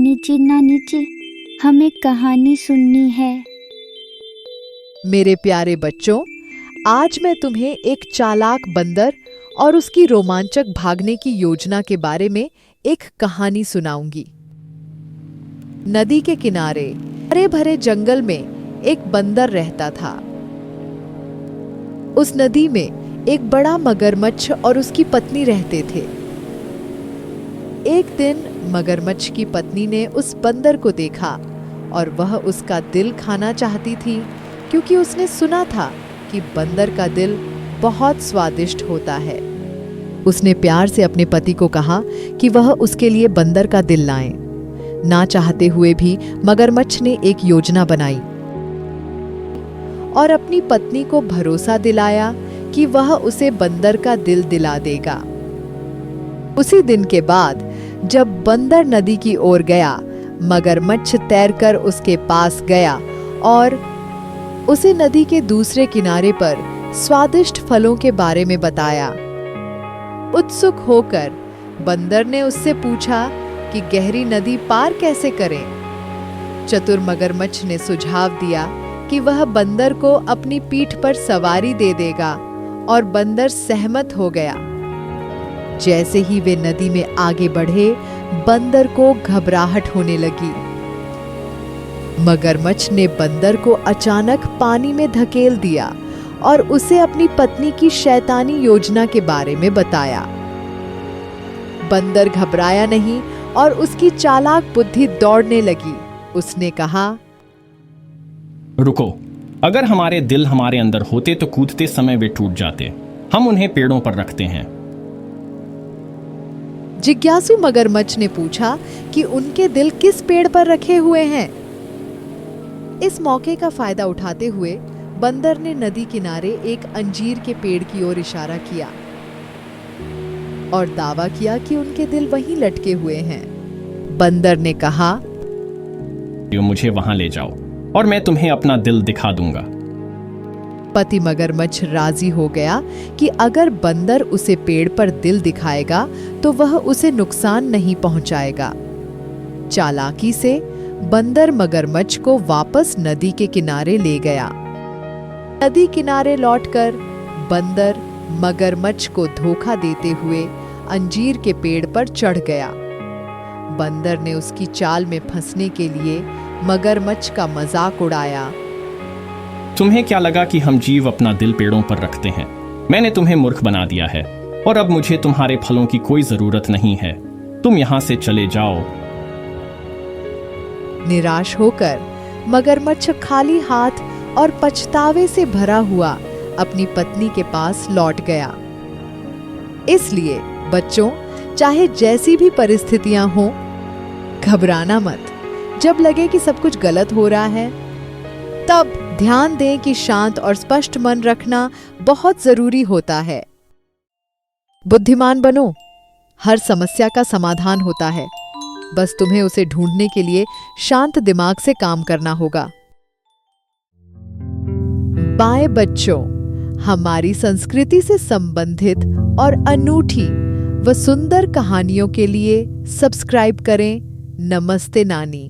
नानी जी, हमें कहानी सुननी है। मेरे प्यारे बच्चों, आज मैं तुम्हें एक चालाक बंदर और उसकी रोमांचक भागने की योजना के बारे में एक कहानी सुनाऊंगी। नदी के किनारे हरे भरे जंगल में एक बंदर रहता था। उस नदी में एक बड़ा मगरमच्छ और उसकी पत्नी रहते थे। एक दिन मगरमच्छ की पत्नी ने उस बंदर को देखा और वह उसका दिल खाना चाहती थी, क्योंकि उसने सुना था कि बंदर का दिल बहुत स्वादिष्ट होता है। उसने प्यार से अपने पति को कहा कि वह उसके लिए बंदर का दिल लाएं। ना चाहते हुए भी मगरमच्छ ने एक योजना बनाई और अपनी पत्नी को भरोसा दिलाया कि वह उसे बंदर का दिल दिला देगा। उसी दिन के बाद जब बंदर नदी की ओर गया, मगरमच्छ तैरकर उसके पास गया और उसे नदी के दूसरे किनारे पर स्वादिष्ट फलों के बारे में बताया। उत्सुक होकर बंदर ने उससे पूछा कि गहरी नदी पार कैसे करें। चतुर मगरमच्छ ने सुझाव दिया कि वह बंदर को अपनी पीठ पर सवारी दे देगा, और बंदर सहमत हो गया। जैसे ही वे नदी में आगे बढ़े, बंदर को घबराहट होने लगी। मगरमच्छ ने बंदर को अचानक पानी में धकेल दिया और उसे अपनी पत्नी की शैतानी योजना के बारे में बताया। बंदर घबराया नहीं और उसकी चालाक बुद्धि दौड़ने लगी। उसने कहा, रुको, अगर हमारे दिल हमारे अंदर होते तो कूदते समय वे टूट जाते। हम उन्हें पेड़ों पर रखते हैं। जिज्ञासु मगरमच्छ ने पूछा कि उनके दिल किस पेड़ पर रखे हुए हैं। इस मौके का फायदा उठाते हुए बंदर ने नदी किनारे एक अंजीर के पेड़ की ओर इशारा किया और दावा किया कि उनके दिल वहीं लटके हुए हैं। बंदर ने कहा, मुझे वहां ले जाओ और मैं तुम्हें अपना दिल दिखा दूंगा। पति मगरमच्छ राजी हो गया कि अगर बंदर उसे पेड़ पर दिल दिखाएगा तो वह उसे नुकसान नहीं पहुंचाएगा। चालाकी से बंदर मगरमच्छ को वापस नदी के किनारे ले गया। नदी किनारे लौटकर बंदर मगरमच्छ को धोखा देते हुए अंजीर के पेड़ पर चढ़ गया। बंदर ने उसकी चाल में फंसने के लिए मगरमच्छ का मजाक उड़ाया। तुम्हें क्या लगा कि हम जीव अपना दिल पेड़ों पर रखते हैं? मैंने तुम्हें मूर्ख बना दिया है और अब मुझे तुम्हारे फलों की कोई जरूरत नहीं है। तुम यहां से चले जाओ। निराश होकर मगरमच्छ खाली हाथ और पछतावे से भरा हुआ अपनी पत्नी के पास लौट गया। इसलिए बच्चों, चाहे जैसी भी परिस्थितियां हों, घबराना मत। जब लगे कि सब कुछ गलत हो रहा है, तब ध्यान दें कि शांत और स्पष्ट मन रखना बहुत जरूरी होता है। बुद्धिमान बनो, हर समस्या का समाधान होता है। बस तुम्हें उसे ढूंढने के लिए शांत दिमाग से काम करना होगा। बाय बच्चों, हमारी संस्कृति से संबंधित और अनूठी व सुंदर कहानियों के लिए सब्सक्राइब करें। नमस्ते नानी।